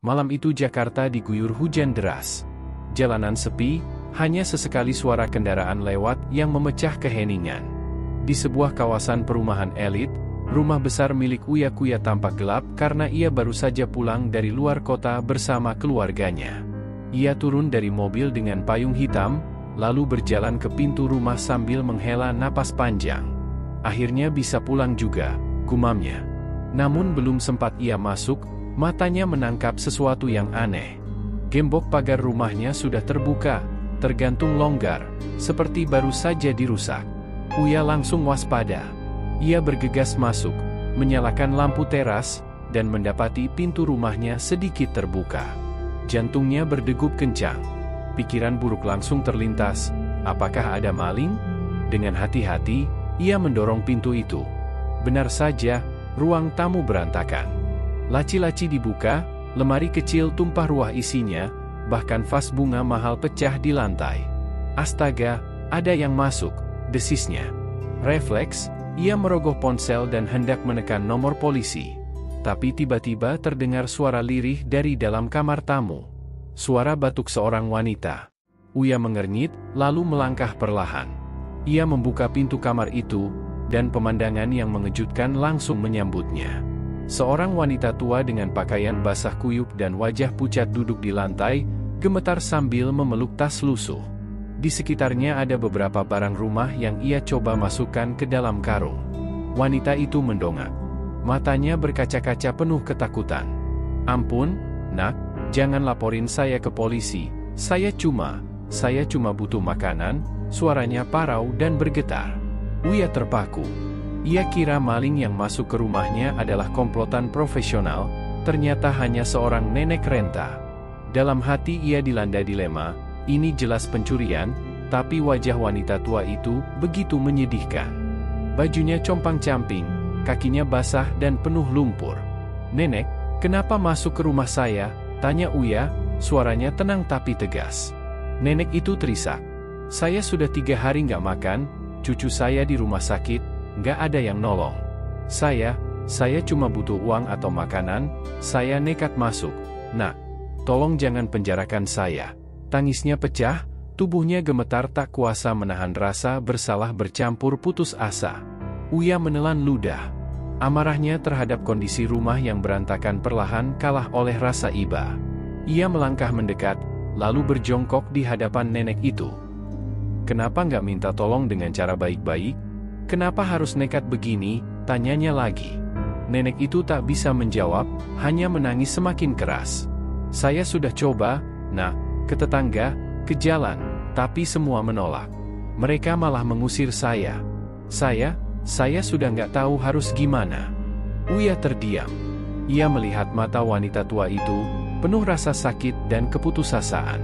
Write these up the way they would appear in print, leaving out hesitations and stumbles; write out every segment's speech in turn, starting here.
Malam itu Jakarta diguyur hujan deras. Jalanan sepi, hanya sesekali suara kendaraan lewat yang memecah keheningan. Di sebuah kawasan perumahan elit, rumah besar milik Uya Kuya tampak gelap karena ia baru saja pulang dari luar kota bersama keluarganya. Ia turun dari mobil dengan payung hitam, lalu berjalan ke pintu rumah sambil menghela napas panjang. Akhirnya bisa pulang juga, gumamnya. Namun belum sempat ia masuk, matanya menangkap sesuatu yang aneh. Gembok pagar rumahnya sudah terbuka, tergantung longgar, seperti baru saja dirusak. Uya langsung waspada. Ia bergegas masuk, menyalakan lampu teras, dan mendapati pintu rumahnya sedikit terbuka. Jantungnya berdegup kencang. Pikiran buruk langsung terlintas, apakah ada maling? Dengan hati-hati, ia mendorong pintu itu. Benar saja, ruang tamu berantakan. Laci-laci dibuka, lemari kecil tumpah ruah isinya, bahkan vas bunga mahal pecah di lantai. Astaga, ada yang masuk, desisnya. Refleks, ia merogoh ponsel dan hendak menekan nomor polisi. Tapi tiba-tiba terdengar suara lirih dari dalam kamar tamu. Suara batuk seorang wanita. Uya mengernyit, lalu melangkah perlahan. Ia membuka pintu kamar itu, dan pemandangan yang mengejutkan langsung menyambutnya. Seorang wanita tua dengan pakaian basah kuyup dan wajah pucat duduk di lantai, gemetar sambil memeluk tas lusuh. Di sekitarnya ada beberapa barang rumah yang ia coba masukkan ke dalam karung. Wanita itu mendongak. Matanya berkaca-kaca penuh ketakutan. "Ampun, Nak, jangan laporin saya ke polisi. Saya cuma butuh makanan." Suaranya parau dan bergetar. Uya terpaku. Ia kira maling yang masuk ke rumahnya adalah komplotan profesional, ternyata hanya seorang nenek renta. Dalam hati ia dilanda dilema, ini jelas pencurian, tapi wajah wanita tua itu begitu menyedihkan. Bajunya compang-camping, kakinya basah dan penuh lumpur. "Nenek, kenapa masuk ke rumah saya?" tanya Uya, suaranya tenang tapi tegas. Nenek itu terisak. "Saya sudah 3 hari nggak makan, cucu saya di rumah sakit, nggak ada yang nolong. Saya cuma butuh uang atau makanan, saya nekat masuk. Nak, tolong jangan penjarakan saya." Tangisnya pecah, tubuhnya gemetar tak kuasa menahan rasa bersalah bercampur putus asa. Uya menelan ludah. Amarahnya terhadap kondisi rumah yang berantakan perlahan kalah oleh rasa iba. Ia melangkah mendekat, lalu berjongkok di hadapan nenek itu. "Kenapa nggak minta tolong dengan cara baik-baik? Kenapa harus nekat begini?" tanyanya lagi. Nenek itu tak bisa menjawab, hanya menangis semakin keras. "Saya sudah coba, Nak, ke tetangga, ke jalan, tapi semua menolak. Mereka malah mengusir saya. Saya sudah nggak tahu harus gimana." Uya terdiam. Ia melihat mata wanita tua itu, penuh rasa sakit dan keputusasaan.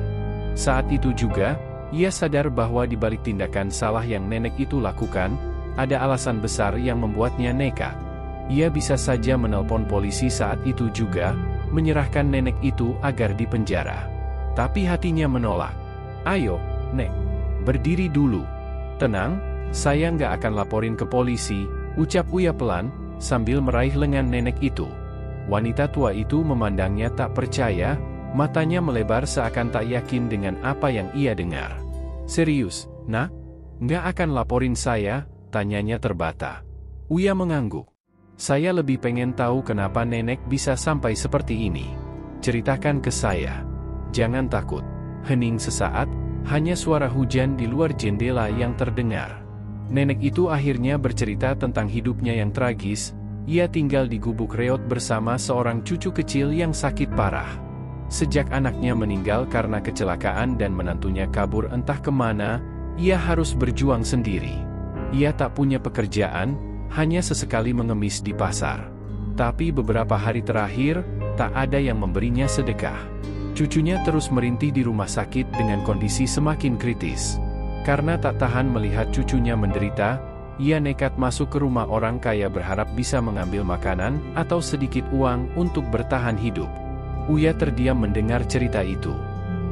Saat itu juga, ia sadar bahwa di balik tindakan salah yang nenek itu lakukan, ada alasan besar yang membuatnya nekat. Ia bisa saja menelpon polisi saat itu juga, menyerahkan nenek itu agar dipenjara. Tapi hatinya menolak. "Ayo, Nek, berdiri dulu. Tenang, saya nggak akan laporin ke polisi," ucap Uya pelan, sambil meraih lengan nenek itu. Wanita tua itu memandangnya tak percaya, matanya melebar seakan tak yakin dengan apa yang ia dengar. "Serius, Nak? Nggak akan laporin saya?" tanyanya terbata. Uya mengangguk. "Saya lebih pengen tahu kenapa nenek bisa sampai seperti ini. Ceritakan ke saya. Jangan takut." Hening sesaat, hanya suara hujan di luar jendela yang terdengar. Nenek itu akhirnya bercerita tentang hidupnya yang tragis. Ia tinggal di gubuk reot bersama seorang cucu kecil yang sakit parah. Sejak anaknya meninggal karena kecelakaan dan menantunya kabur entah kemana, ia harus berjuang sendiri. Ia tak punya pekerjaan, hanya sesekali mengemis di pasar. Tapi beberapa hari terakhir, tak ada yang memberinya sedekah. Cucunya terus merintih di rumah sakit dengan kondisi semakin kritis. Karena tak tahan melihat cucunya menderita, ia nekat masuk ke rumah orang kaya berharap bisa mengambil makanan atau sedikit uang untuk bertahan hidup. Uya terdiam mendengar cerita itu.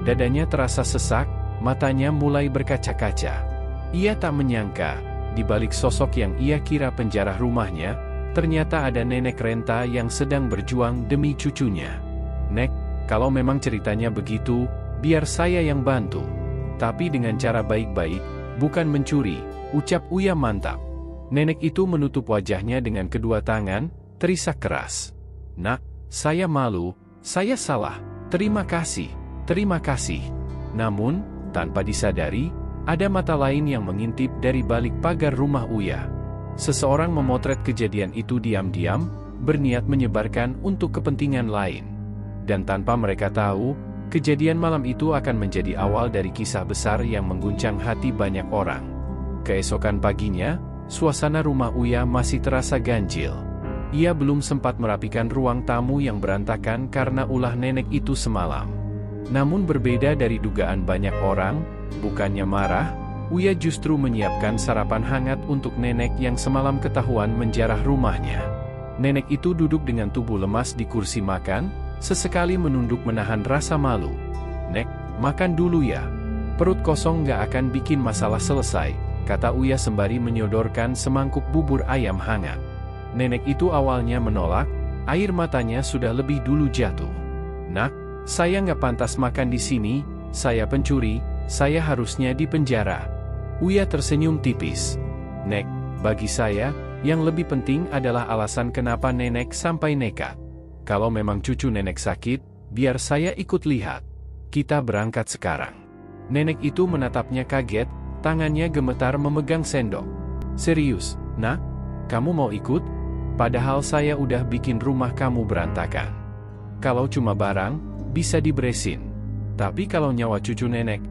Dadanya terasa sesak, matanya mulai berkaca-kaca. Ia tak menyangka, di balik sosok yang ia kira penjara rumahnya, ternyata ada nenek renta yang sedang berjuang demi cucunya. "Nek, Kalau memang ceritanya begitu, biar saya yang bantu. Tapi dengan cara baik-baik, bukan mencuri, ucap Uya mantap. Nenek itu menutup wajahnya dengan kedua tangan, terisak keras. Nak, saya malu, saya salah, terima kasih, terima kasih. Namun, tanpa disadari, ada mata lain yang mengintip dari balik pagar rumah Uya. Seseorang memotret kejadian itu diam-diam, berniat menyebarkan untuk kepentingan lain. Dan tanpa mereka tahu, kejadian malam itu akan menjadi awal dari kisah besar yang mengguncang hati banyak orang. Keesokan paginya, suasana rumah Uya masih terasa ganjil. Ia belum sempat merapikan ruang tamu yang berantakan karena ulah nenek itu semalam. Namun berbeda dari dugaan banyak orang, bukannya marah, Uya justru menyiapkan sarapan hangat untuk nenek yang semalam ketahuan menjarah rumahnya. Nenek itu duduk dengan tubuh lemas di kursi makan, sesekali menunduk menahan rasa malu. Nek, makan dulu ya. Perut kosong gak akan bikin masalah selesai, kata Uya sembari menyodorkan semangkuk bubur ayam hangat. Nenek itu awalnya menolak, air matanya sudah lebih dulu jatuh. Nak, saya nggak pantas makan di sini, saya pencuri, saya harusnya di penjara. Uya tersenyum tipis. Nek, bagi saya, yang lebih penting adalah alasan kenapa nenek sampai nekat. Kalau memang cucu nenek sakit, biar saya ikut lihat. Kita berangkat sekarang. Nenek itu menatapnya kaget, tangannya gemetar memegang sendok. Serius, nak? Kamu mau ikut? Padahal saya udah bikin rumah kamu berantakan. Kalau cuma barang, bisa diberesin. Tapi kalau nyawa cucu nenek,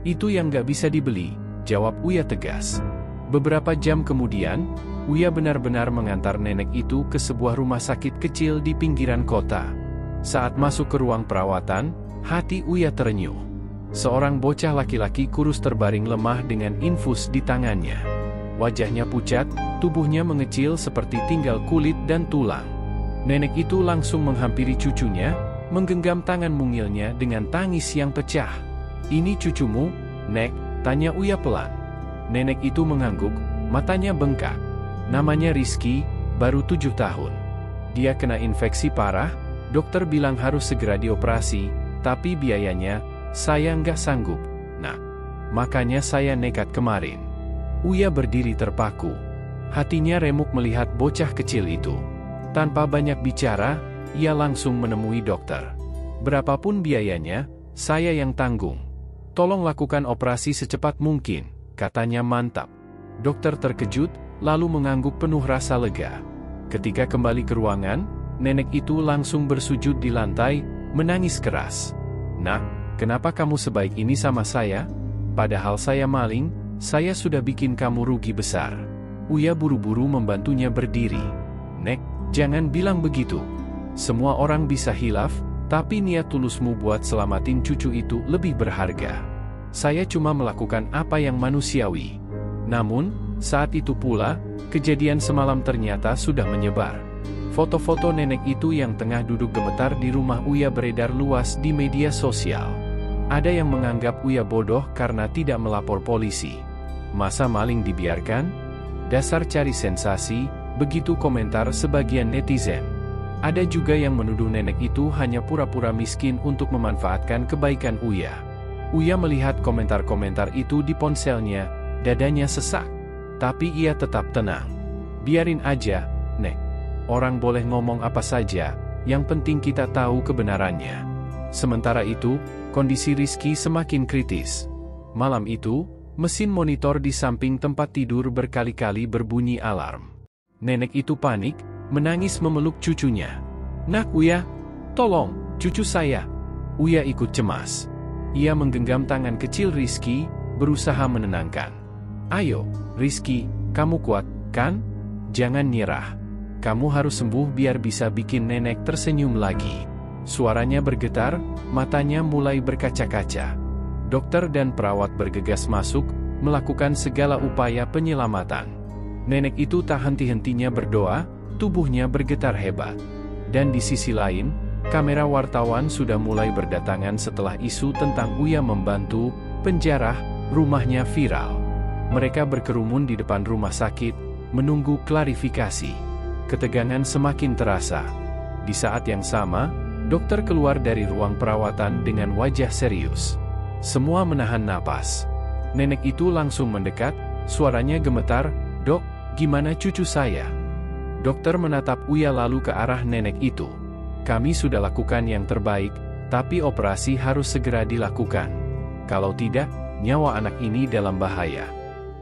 itu yang gak bisa dibeli, jawab Uya tegas. Beberapa jam kemudian, Uya benar-benar mengantar nenek itu ke sebuah rumah sakit kecil di pinggiran kota. Saat masuk ke ruang perawatan, hati Uya terenyuh. Seorang bocah laki-laki kurus terbaring lemah dengan infus di tangannya. Wajahnya pucat, tubuhnya mengecil seperti tinggal kulit dan tulang. Nenek itu langsung menghampiri cucunya, menggenggam tangan mungilnya dengan tangis yang pecah. Ini cucumu, Nek? Tanya Uya pelan. Nenek itu mengangguk, matanya bengkak. Namanya Rizky, baru 7 tahun. Dia kena infeksi parah, dokter bilang harus segera dioperasi, tapi biayanya, saya nggak sanggup. Nah, makanya saya nekat kemarin. Uya berdiri terpaku. Hatinya remuk melihat bocah kecil itu. Tanpa banyak bicara, ia langsung menemui dokter. Berapapun biayanya, saya yang tanggung. Tolong lakukan operasi secepat mungkin, katanya mantap. Dokter terkejut, lalu mengangguk penuh rasa lega. Ketika kembali ke ruangan, nenek itu langsung bersujud di lantai, menangis keras. Nak, kenapa kamu sebaik ini sama saya? Padahal saya maling, saya sudah bikin kamu rugi besar. Uya buru-buru membantunya berdiri. Nek, jangan bilang begitu. Semua orang bisa hilaf, tapi niat tulusmu buat selamatin cucu itu lebih berharga. Saya cuma melakukan apa yang manusiawi. Namun, saat itu pula, kejadian semalam ternyata sudah menyebar. Foto-foto nenek itu yang tengah duduk gemetar di rumah Uya beredar luas di media sosial. Ada yang menganggap Uya bodoh karena tidak melapor polisi. Masa maling dibiarkan? Dasar cari sensasi, begitu komentar sebagian netizen. Ada juga yang menuduh nenek itu hanya pura-pura miskin untuk memanfaatkan kebaikan Uya. Uya melihat komentar-komentar itu di ponselnya, dadanya sesak. Tapi ia tetap tenang. Biarin aja, Nek. Orang boleh ngomong apa saja, yang penting kita tahu kebenarannya. Sementara itu, kondisi Rizky semakin kritis. Malam itu, mesin monitor di samping tempat tidur berkali-kali berbunyi alarm. Nenek itu panik, menangis memeluk cucunya. Nak Uya, tolong, cucu saya. Uya ikut cemas. Ia menggenggam tangan kecil Rizky, berusaha menenangkan. Ayo, Rizky, kamu kuat, kan? Jangan nyerah. Kamu harus sembuh biar bisa bikin nenek tersenyum lagi. Suaranya bergetar, matanya mulai berkaca-kaca. Dokter dan perawat bergegas masuk, melakukan segala upaya penyelamatan. Nenek itu tak henti-hentinya berdoa, tubuhnya bergetar hebat. Dan di sisi lain, kamera wartawan sudah mulai berdatangan setelah isu tentang Uya membantu penjarah rumahnya viral. Mereka berkerumun di depan rumah sakit, menunggu klarifikasi. Ketegangan semakin terasa. Di saat yang sama, Dokter keluar dari ruang perawatan dengan wajah serius. Semua menahan napas. Nenek itu langsung mendekat, suaranya gemetar, "Dok, gimana cucu saya?" Dokter menatap Uya lalu ke arah nenek itu. "Kami sudah lakukan yang terbaik, tapi operasi harus segera dilakukan. Kalau tidak, nyawa anak ini dalam bahaya."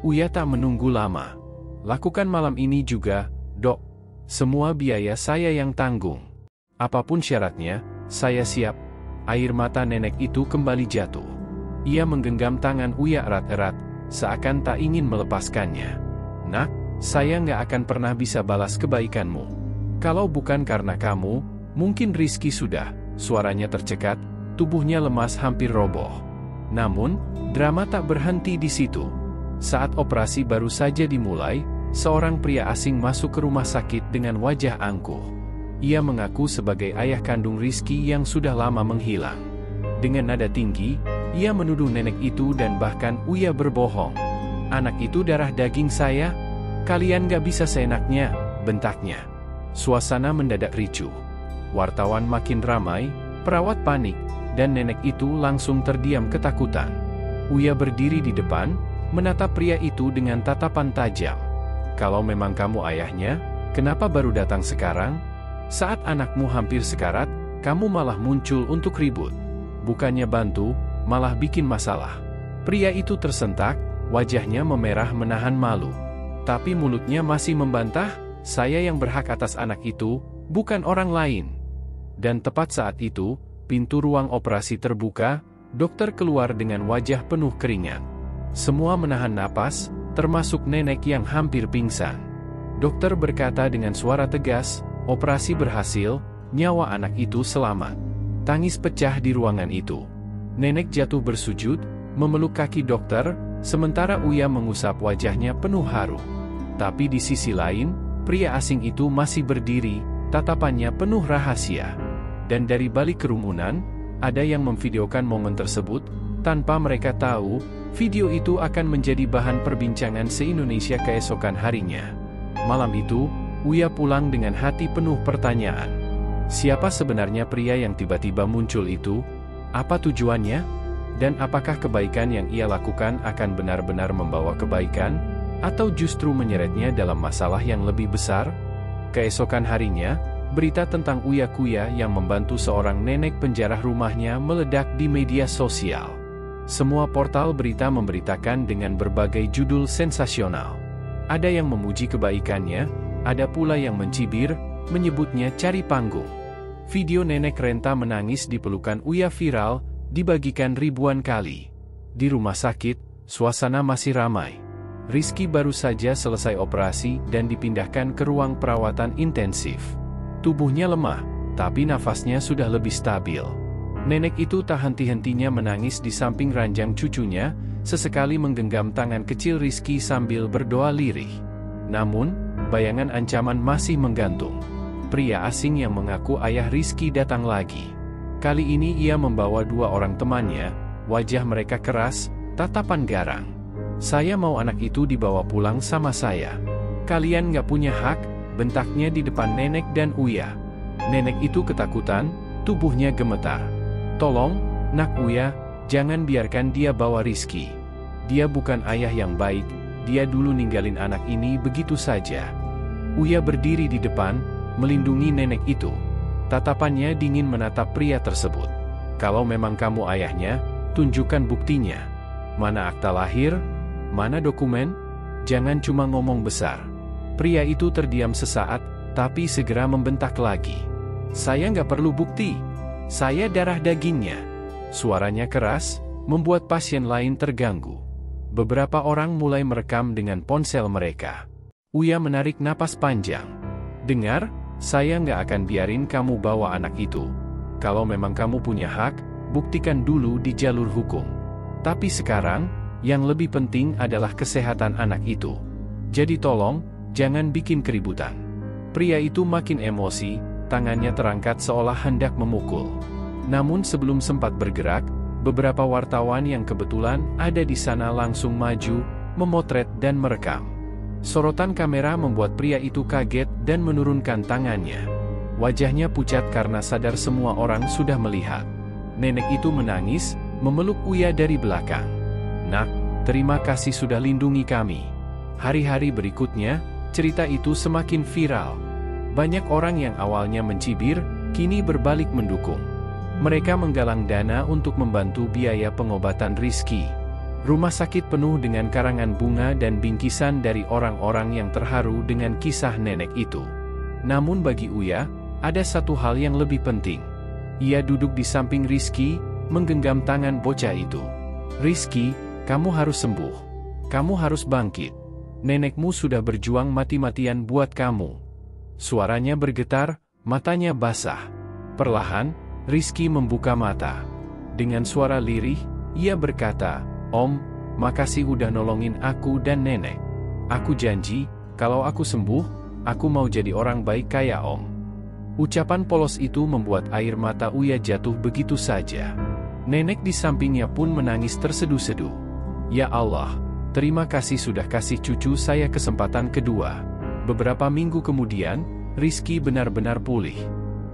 Uya tak menunggu lama. "Lakukan malam ini juga, Dok. Semua biaya saya yang tanggung. Apapun syaratnya, saya siap." Air mata nenek itu kembali jatuh. Ia menggenggam tangan Uya erat-erat, seakan tak ingin melepaskannya. "Nak, saya nggak akan pernah bisa balas kebaikanmu. Kalau bukan karena kamu, mungkin Rizky sudah." Suaranya tercekat, tubuhnya lemas hampir roboh. Namun, drama tak berhenti di situ. Saat operasi baru saja dimulai, seorang pria asing masuk ke rumah sakit dengan wajah angkuh. Ia mengaku sebagai ayah kandung Rizky yang sudah lama menghilang. Dengan nada tinggi, ia menuduh nenek itu dan bahkan Uya berbohong. "Anak itu darah daging saya? Kalian gak bisa seenaknya," bentaknya. Suasana mendadak ricuh. Wartawan makin ramai, perawat panik, dan nenek itu langsung terdiam ketakutan. Uya berdiri di depan, menatap pria itu dengan tatapan tajam. "Kalau memang kamu ayahnya, kenapa baru datang sekarang? Saat anakmu hampir sekarat, kamu malah muncul untuk ribut. Bukannya bantu, malah bikin masalah." Pria itu tersentak, wajahnya memerah menahan malu. Tapi mulutnya masih membantah, "Saya yang berhak atas anak itu, bukan orang lain." Dan tepat saat itu, pintu ruang operasi terbuka, dokter keluar dengan wajah penuh keringat. Semua menahan napas, termasuk nenek yang hampir pingsan. Dokter berkata dengan suara tegas, "Operasi berhasil, nyawa anak itu selamat." Tangis pecah di ruangan itu. Nenek jatuh bersujud, memeluk kaki dokter, sementara Uya mengusap wajahnya penuh haru. Tapi di sisi lain, pria asing itu masih berdiri, tatapannya penuh rahasia. Dan dari balik kerumunan, ada yang memvideokan momen tersebut, tanpa mereka tahu, video itu akan menjadi bahan perbincangan se-Indonesia keesokan harinya. Malam itu, Uya pulang dengan hati penuh pertanyaan. Siapa sebenarnya pria yang tiba-tiba muncul itu? Apa tujuannya? Dan apakah kebaikan yang ia lakukan akan benar-benar membawa kebaikan? Atau justru menyeretnya dalam masalah yang lebih besar? Keesokan harinya, berita tentang Uya Kuya yang membantu seorang nenek penjara rumahnya meledak di media sosial. Semua portal berita memberitakan dengan berbagai judul sensasional. Ada yang memuji kebaikannya, ada pula yang mencibir, menyebutnya cari panggung. Video nenek renta menangis di pelukan Uya viral, dibagikan ribuan kali. Di rumah sakit, suasana masih ramai. Rizky baru saja selesai operasi dan dipindahkan ke ruang perawatan intensif. Tubuhnya lemah, tapi nafasnya sudah lebih stabil. Nenek itu tak henti-hentinya menangis di samping ranjang cucunya, sesekali menggenggam tangan kecil Rizky sambil berdoa lirih. Namun, bayangan ancaman masih menggantung. Pria asing yang mengaku ayah Rizky datang lagi. Kali ini ia membawa dua orang temannya, wajah mereka keras, tatapan garang. "Saya mau anak itu dibawa pulang sama saya. Kalian nggak punya hak," bentaknya di depan nenek dan Uya. Nenek itu ketakutan, tubuhnya gemetar. "Tolong, Nak Uya, jangan biarkan dia bawa Rizky. Dia bukan ayah yang baik, dia dulu ninggalin anak ini begitu saja." Uya berdiri di depan, melindungi nenek itu. Tatapannya dingin menatap pria tersebut. "Kalau memang kamu ayahnya, tunjukkan buktinya. Mana akta lahir? Mana dokumen? Jangan cuma ngomong besar." Pria itu terdiam sesaat, tapi segera membentak lagi. "Saya nggak perlu bukti. Saya darah dagingnya." Suaranya keras, membuat pasien lain terganggu. Beberapa orang mulai merekam dengan ponsel mereka. Uya menarik napas panjang. "Dengar, saya nggak akan biarin kamu bawa anak itu. Kalau memang kamu punya hak, buktikan dulu di jalur hukum. Tapi sekarang, yang lebih penting adalah kesehatan anak itu. Jadi tolong, jangan bikin keributan." Pria itu makin emosi, tangannya terangkat seolah hendak memukul. Namun sebelum sempat bergerak, beberapa wartawan yang kebetulan ada di sana langsung maju, memotret dan merekam. Sorotan kamera membuat pria itu kaget dan menurunkan tangannya. Wajahnya pucat karena sadar semua orang sudah melihat. Nenek itu menangis, memeluk Uya dari belakang. "Nak, terima kasih sudah lindungi kami." Hari-hari berikutnya, cerita itu semakin viral. Banyak orang yang awalnya mencibir, kini berbalik mendukung. Mereka menggalang dana untuk membantu biaya pengobatan Rizky. Rumah sakit penuh dengan karangan bunga dan bingkisan dari orang-orang yang terharu dengan kisah nenek itu. Namun bagi Uya, ada satu hal yang lebih penting. Ia duduk di samping Rizky, menggenggam tangan bocah itu. "Rizky, kamu harus sembuh. Kamu harus bangkit. Nenekmu sudah berjuang mati-matian buat kamu." Suaranya bergetar, matanya basah. Perlahan, Rizky membuka mata. Dengan suara lirih, ia berkata, "Om, makasih udah nolongin aku dan nenek. Aku janji, kalau aku sembuh, aku mau jadi orang baik kayak Om." Ucapan polos itu membuat air mata Uya jatuh begitu saja. Nenek di sampingnya pun menangis terseduh-seduh. "Ya Allah, terima kasih sudah kasih cucu saya kesempatan kedua." Beberapa minggu kemudian, Rizky benar-benar pulih.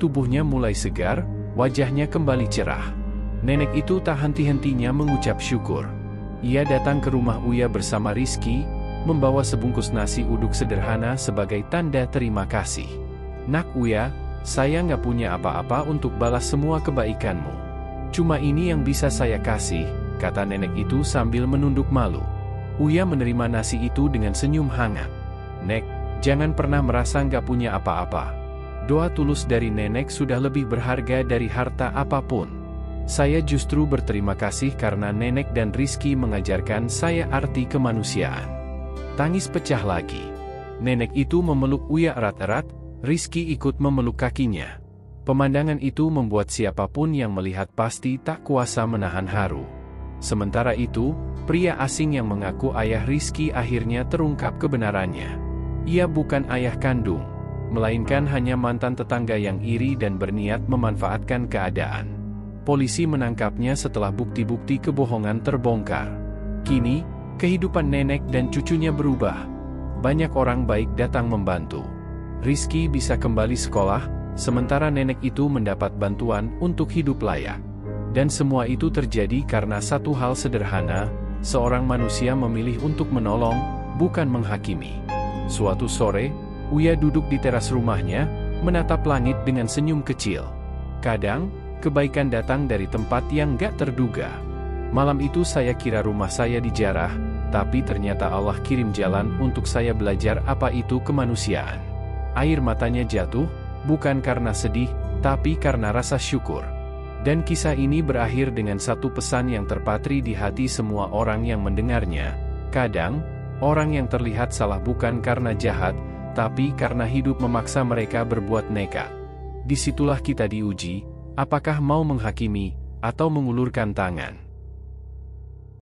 Tubuhnya mulai segar, wajahnya kembali cerah. Nenek itu tak henti-hentinya mengucap syukur. Ia datang ke rumah Uya bersama Rizky, membawa sebungkus nasi uduk sederhana sebagai tanda terima kasih. "Nak Uya, saya nggak punya apa-apa untuk balas semua kebaikanmu. Cuma ini yang bisa saya kasih," kata nenek itu sambil menunduk malu. Uya menerima nasi itu dengan senyum hangat. "Nek, jangan pernah merasa nggak punya apa-apa. Doa tulus dari nenek sudah lebih berharga dari harta apapun. Saya justru berterima kasih karena nenek dan Rizky mengajarkan saya arti kemanusiaan." Tangis pecah lagi. Nenek itu memeluk Uya erat-erat, Rizky ikut memeluk kakinya. Pemandangan itu membuat siapapun yang melihat pasti tak kuasa menahan haru. Sementara itu, pria asing yang mengaku ayah Rizky akhirnya terungkap kebenarannya. Ia bukan ayah kandung, melainkan hanya mantan tetangga yang iri dan berniat memanfaatkan keadaan. Polisi menangkapnya setelah bukti-bukti kebohongan terbongkar. Kini, kehidupan nenek dan cucunya berubah. Banyak orang baik datang membantu. Rizky bisa kembali sekolah, sementara nenek itu mendapat bantuan untuk hidup layak. Dan semua itu terjadi karena satu hal sederhana, seorang manusia memilih untuk menolong, bukan menghakimi. Suatu sore, Uya duduk di teras rumahnya, menatap langit dengan senyum kecil. Kadang, kebaikan datang dari tempat yang gak terduga. "Malam itu saya kira rumah saya dijarah, tapi ternyata Allah kirim jalan untuk saya belajar apa itu kemanusiaan." Air matanya jatuh, bukan karena sedih, tapi karena rasa syukur. Dan kisah ini berakhir dengan satu pesan yang terpatri di hati semua orang yang mendengarnya. Kadang, orang yang terlihat salah bukan karena jahat, tapi karena hidup memaksa mereka berbuat nekat. Disitulah kita diuji, apakah mau menghakimi, atau mengulurkan tangan.